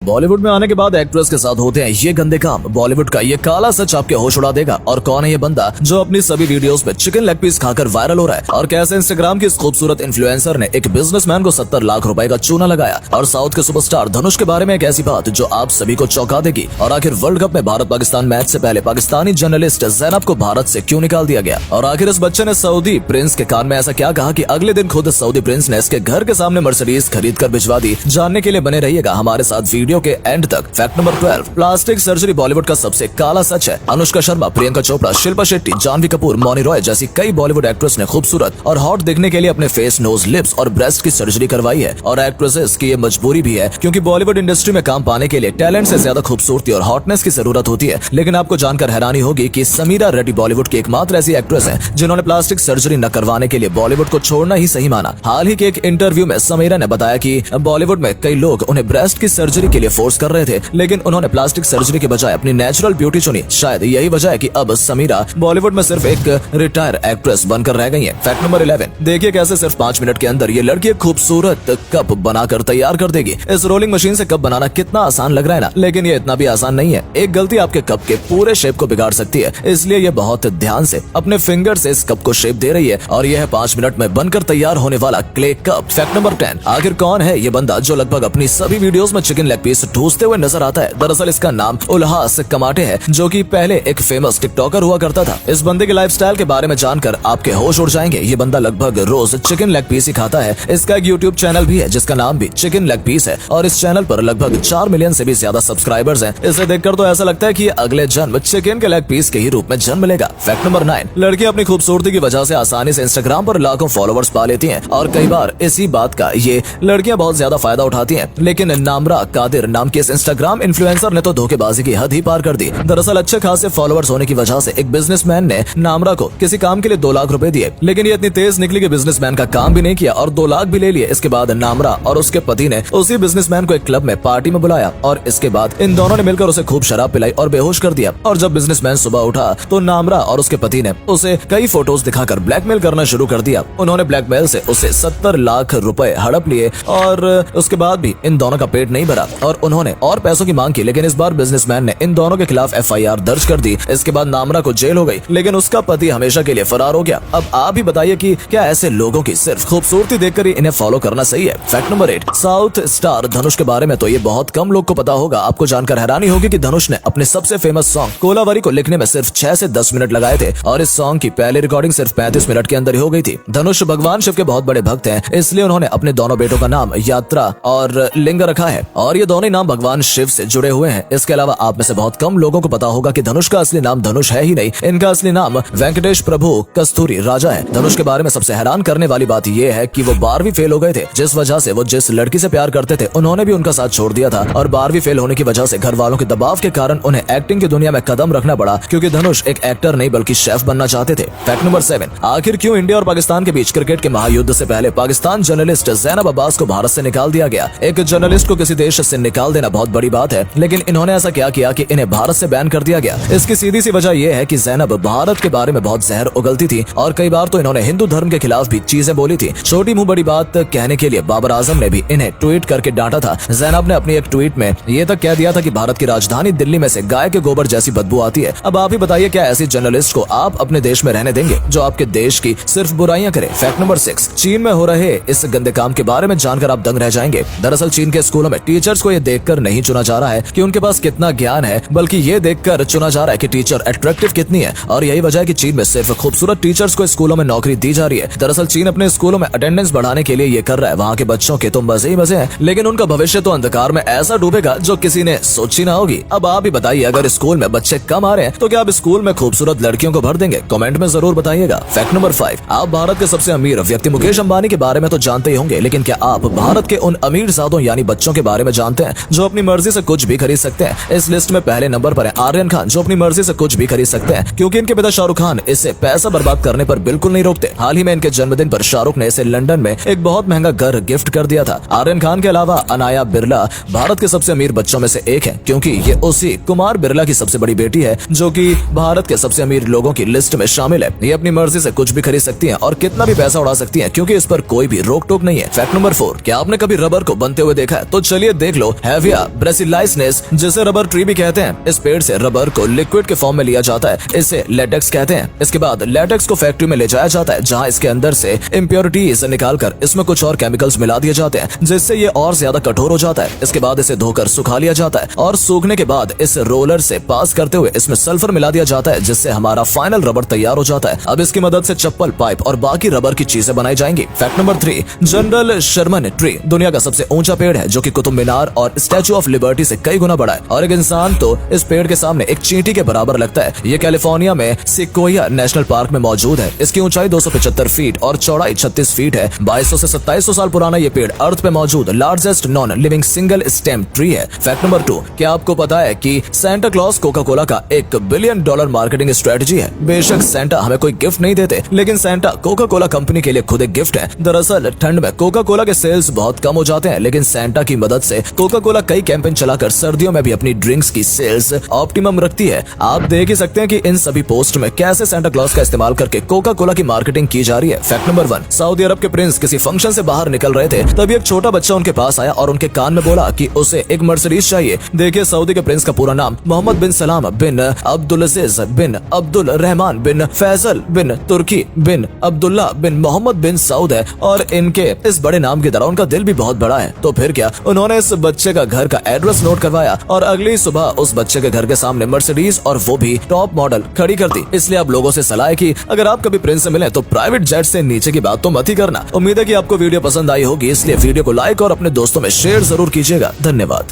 बॉलीवुड में आने के बाद एक्ट्रेस के साथ होते हैं ये गंदे काम। बॉलीवुड का ये काला सच आपके होश उड़ा देगा। और कौन है ये बंदा जो अपनी सभी वीडियोस में चिकन लेग पीस खाकर वायरल हो रहा है, और कैसे इंस्टाग्राम की इस खूबसूरत इन्फ्लुएंसर ने एक बिजनेसमैन को 70 लाख रुपए का चूना लगाया। और साउथ के सुपरस्टार धनुष के बारे में एक ऐसी बात जो आप सभी को चौंका देगी। और आखिर वर्ल्ड कप में भारत पाकिस्तान मैच से पहले पाकिस्तानी जर्नलिस्ट ज़ैनब को भारत से क्यों निकाल दिया गया। और आखिर इस बच्चे ने सऊदी प्रिंस के कान में ऐसा क्या कहा कि अगले दिन खुद सऊदी प्रिंस ने इसके घर के सामने मर्सिडीज खरीद कर भिजवा दी। जानने के लिए बने रहिएगा हमारे साथ वीडियो के एंड तक। Fact number 12, plastic surgery Bollywood का सबसे काला सच है। अनुष्का शर्मा, प्रियंका चोपड़ा, शिल्पा शेट्टी, जानवी कपूर, मौनी रॉय जैसी कई बॉलीवुड एक्ट्रेस ने खूबसूरत और हॉट दिखने के लिए अपने फेस, नोज, लिप्स और ब्रेस्ट की सर्जरी करवाई है। और एक्ट्रेसेस की ये मजबूरी भी है, क्योंकि बॉलीवुड इंडस्ट्री में काम पाने के लिए टैलेंट से ज्यादा खूबसूरती और हॉटनेस की जरूरत होती है। लेकिन आपको जानकर हैरानी होगी कि समीरा रेड्डी बॉलीवुड की एकमात्र ऐसी एक्ट्रेस है जिन्होंने प्लास्टिक सर्जरी न करवाने के लिए बॉलीवुड को छोड़ना ही सही माना। हाल ही के एक इंटरव्यू में समीरा ने बताया कि बॉलीवुड में कई लोग उन्हें ब्रेस्ट की सर्जरी के लिए फोर्स कर रहे थे, लेकिन उन्होंने प्लास्टिक सर्जरी के बजाय अपनी नेचुरल ब्यूटी चुनी। शायद यही वजह है कि अब समीरा बॉलीवुड में सिर्फ एक रिटायर एक्ट्रेस बनकर रह गई है। फैक्ट नंबर 11, देखिए कैसे सिर्फ 5 मिनट के अंदर ये लड़की एक खूबसूरत कप बनाकर तैयार कर देगी। इस रोलिंग मशीन से कप बनाना कितना आसान लग रहा है ना, लेकिन ये इतना भी आसान नहीं है। एक गलती आपके कप के पूरे शेप को बिगाड़ सकती है, इसलिए ये बहुत ध्यान से अपने फिंगर से इस कप को शेप दे रही है। और यह है 5 मिनट में बनकर तैयार होने वाला क्ले कप। फैक्ट नंबर 10, आखिर कौन है ये बंदा जो लगभग अपनी सभी वीडियोस में चिकन लेग पीस ठूसते हुए नजर आता है। दरअसल इसका नाम उल्हास कमाटे है, जो कि पहले एक फेमस टिकटॉकर हुआ करता था। इस बंदे के लाइफस्टाइल के बारे में जानकर आपके होश उड़ जाएंगे। ये बंदा लगभग रोज चिकन लेग पीस ही खाता है। इसका एक यूट्यूब चैनल भी है जिसका नाम भी चिकन लेग पीस है, और इस चैनल पर लगभग 4 मिलियन से भी ज्यादा सब्सक्राइबर्स हैं। इसे देखकर तो ऐसा लगता है कि अगले जन्म चिकन के लेग पीस के ही रूप में जन्म लेगा। फैक्ट नंबर 9, लड़कियां अपनी खूबसूरती की वजह से आसानी से इंस्टाग्राम पर लाखों फॉलोवर्स पा लेती हैं, और कई बार इसी बात का ये लड़कियां बहुत ज्यादा फायदा उठाती हैं। लेकिन नामरा कादिर नाम के इस इंस्टाग्राम इन्फ्लुएंसर ने तो धोखेबाजी की हद ही पार कर दी। दरअसल अच्छे खासे फॉलोवर्स होने की वजह से एक बिजनेसमैन ने नामरा को किसी काम के लिए 2 लाख रुपए दिए, लेकिन ये इतनी तेज निकली कि बिजनेसमैन का काम भी नहीं किया और 2 लाख भी ले लिए। इसके बाद नामरा और उसके पति ने उसी बिजनेसमैन को एक क्लब में पार्टी में बुलाया, और इसके बाद इन दोनों ने मिलकर उसे खूब शराब पिलाई और बेहोश कर दिया। और जब बिजनेसमैन सुबह उठा तो नामरा और उसके पति ने उसे कई फोटोज दिखाकर ब्लैकमेल करना शुरू कर दिया। उन्होंने ब्लैकमेल से उसे 70 लाख रुपए हड़प लिए, और उसके बाद भी इन दोनों का पेट नहीं भरा और उन्होंने और पैसों की मांग की। लेकिन इस बार बिजनेसमैन ने इन दोनों के खिलाफ FIR दर्ज कर दी। इसके बाद नामरा को जेल हो गई, लेकिन उसका पति हमेशा के लिए फरार हो गया। अब आप ही बताइए कि क्या ऐसे लोगों की सिर्फ खूबसूरती देखकर ही इन्हें फॉलो करना सही है। फैक्ट नंबर 8, साउथ स्टार धनुष के बारे में तो ये बहुत कम लोग को पता होगा। आपको जानकर हैरानी होगी कि धनुष ने अपने सबसे फेमस सॉन्ग कोलावरी को लिखने में सिर्फ 6 से 10 मिनट लगाए थे, और इस सॉन्ग की पहली रिकॉर्डिंग सिर्फ 35 मिनट के अंदर ही हो गई थी। धनुष भगवान शिव के बहुत बड़े भक्त हैं, इसलिए उन्होंने अपने दोनों बेटों का नाम यात्रा और लिंग रखा है, और ये दोनों नाम भगवान शिव से जुड़े हुए हैं। इसके अलावा आप में से बहुत कम लोगों को पता होगा कि धनुष का असली नाम धनुष है ही नहीं, इनका असली नाम वेंकटेश प्रभु कस्तूरी राजा है। धनुष के बारे में सबसे हैरान करने वाली बात यह है कि वो 12वीं फेल हो गए थे, जिस वजह से वो जिस लड़की से प्यार करते थे उन्होंने भी उनका साथ छोड़ दिया था। और 12वीं फेल होने की वजह से घर वालों के दबाव के कारण उन्हें एक्टिंग की दुनिया में कदम रखना पड़ा, क्योंकि धनुष एक एक्टर नहीं बल्कि शेफ बनना चाहते थे। फैक्ट नंबर 7, आखिर क्यों इंडिया और पाकिस्तान के बीच क्रिकेट के महायुद्ध से पहले पाकिस्तान जर्नलिस्ट ज़ैनब अब्बास को भारत से निकाल दिया गया। एक जर्नलिस्ट को किसी देश से निकाल देना बहुत बड़ी बात है, लेकिन इन्होंने ऐसा क्या किया कि इन्हें भारत से बैन कर दिया गया। इसकी सीधी सी वजह यह है कि ज़ैनब भारत के बारे में बहुत जहर उगलती थी, और कई बार तो इन्होंने हिंदू धर्म के खिलाफ भी चीजें बोली थी। छोटी मुंह बड़ी बात कहने के लिए बाबर आजम ने भी इन्हें ट्वीट करके डांटा था। ज़ैनब ने अपनी एक ट्वीट में ये तक कह दिया था कि भारत की राजधानी दिल्ली में से गाय के गोबर जैसी बदबू आती है। अब आप ही बताइए, क्या ऐसी जर्नलिस्ट को आप अपने देश में रहने देंगे जो आपके देश की सिर्फ बुराइयां करे। फैक्ट नंबर 6, चीन में हो रहे इस गंदे काम के बारे में जानकर आप दंग रह जाएंगे। दरअसल चीन के स्कूलों में टीचर्स को ये देखकर नहीं चुना जा रहा है कि उनके पास कितना ज्ञान है, बल्कि ये देखकर चुना जा रहा है कि टीचर अट्रैक्टिव कितनी है। और यही वजह है कि चीन में सिर्फ खूबसूरत टीचर्स को स्कूलों में नौकरी दी जा रही है। दरअसल चीन अपने स्कूलों में अटेंडेंस बढ़ाने के लिए ये कर रहा है। वहाँ के बच्चों के तो मजे ही मजे हैं, लेकिन उनका भविष्य तो अंधकार में ऐसा डूबेगा जो किसी ने सोची ना होगी। अब आप ही बताइए, अगर स्कूल में बच्चे कम आ रहे हैं तो क्या आप स्कूल में खूबसूरत लड़कियों को भर देंगे? कमेंट में जरूर बताइएगा। फैक्ट नंबर 5, आप भारत के सबसे अमीर व्यक्ति मुकेश अंबानी के बारे में तो जानते ही होंगे, लेकिन क्या आप भारत के उन अमीर ज़ादों यानी बच्चों के बारे में जानते हैं जो अपनी मर्जी से कुछ भी खरीद सकते हैं? इस लिस्ट में पहले नंबर पर है आर्यन खान, जो अपनी मर्जी से कुछ भी खरीद सकते हैं, क्योंकि इनके पिता शाहरुख खान इसे पैसा बर्बाद करने पर बिल्कुल नहीं रोकते। हाल ही में इनके जन्मदिन पर शाहरुख ने इसे लंदन में एक बहुत महंगा घर गिफ्ट कर दिया था। आर्यन खान के अलावा अनाया बिरला भारत के सबसे अमीर बच्चों में से एक है, क्योंकि ये उसी कुमार बिरला की सबसे बड़ी बेटी है, जो कि भारत के सबसे अमीर लोगों की लिस्ट में शामिल है। ये अपनी मर्जी से कुछ भी खरीद सकती हैं और कितना भी पैसा उड़ा सकती हैं, क्योंकि इस पर कोई भी रोक टोक नहीं है। फैक्ट नंबर 4, क्या आपने कभी रबर को बनते हुए देखा है? तो चलिए देख लो हैविया ब्रेसिलाइसनेस, जिसे रबर ट्री भी कहते हैं। इस पेड़ से रबर को लिक्विड के फॉर्म में लिया जाता है, इसे लेटेक्स कहते हैं। इसके बाद लेटेक्स को फैक्ट्री में ले जाया जाता है, जहाँ इसके अंदर से इम्प्योरिटीज निकालकर इसमें कुछ और केमिकल्स मिला दिए जाते हैं, जिससे ये और ज्यादा कठोर हो जाता है। इसके बाद इसे धोकर सुखा लिया जाता है और सूखने के बाद इस रोलर से पास करते हुए इसमें सल्फर मिला दिया जाता है, जिससे हमारा फाइनल रबर तैयार हो जाता है। अब इसकी मदद से चप्पल, पाइप और बाकी रबर की चीजें बनाई जाएंगी। Fact number 3, General Sherman tree दुनिया का सबसे ऊंचा पेड़ है, जो कि कुतुब मीनार और स्टैचू ऑफ लिबर्टी से कई गुना बड़ा है, और एक इंसान तो इस पेड़ के सामने एक चींटी के बराबर लगता है। ये कैलिफोर्निया में सिक्वोया नेशनल पार्क में मौजूद है। इसकी ऊंचाई 275 फीट और चौड़ाई 36 फीट है। 2200 से 2700 साल पुराना ये पेड़ अर्थ पे मौजूद largest non living single stem tree है। फैक्ट नंबर 2, क्या आपको पता है कि सेंटा क्लॉज कोका कोला का $1 बिलियन मार्केटिंग स्ट्रेटजी है। बेशक सेंटा हमें कोई गिफ्ट नहीं देते, लेकिन सेंटा कोका कोला कंपनी के लिए खुद एक गिफ्ट है। दरअसल ठंड में कोका कोला के सेल्स बहुत कम हो जाते हैं, लेकिन सेंटा की मदद से कोका कोला कई कैंपेन चलाकर सर्दियों में भी अपनी ड्रिंक्स की सेल्स ऑप्टिमम रखती है। आप देख ही सकते हैं कि इन सभी पोस्ट में कैसे सेंटा क्लॉज का इस्तेमाल करके कोका कोला की मार्केटिंग की जा रही है। फैक्ट नंबर 1, सऊदी अरब के प्रिंस किसी फंक्शन से बाहर निकल रहे थे, तभी एक छोटा बच्चा उनके पास आया और उनके कान में बोला कि उसे एक मर्सिडीज चाहिए। देखिए, सऊदी के प्रिंस का पूरा नाम मोहम्मद बिन सलाम बिन अब्दुलअजीज बिन अब्दुल रहमान बिन फैसल बिन तुर्की बिन अब्दुल्ला बिन मोहम्मद बिन सऊद है, और इनके इस बड़े नाम की तरह उनका दिल भी बहुत बड़ा है। तो फिर क्या, उन्होंने इस बच्चे का घर का एड्रेस नोट करवाया और अगली सुबह उस बच्चे के घर के सामने मर्सिडीज, और वो भी टॉप मॉडल, खड़ी कर दी। इसलिए आप लोगों से सलाह है कि अगर आप कभी प्रिंस से मिले तो प्राइवेट जेट से नीचे की बात तो मत ही करना। उम्मीद है कि आपको वीडियो पसंद आई होगी, इसलिए वीडियो को लाइक और अपने दोस्तों में शेयर जरूर कीजिएगा। धन्यवाद।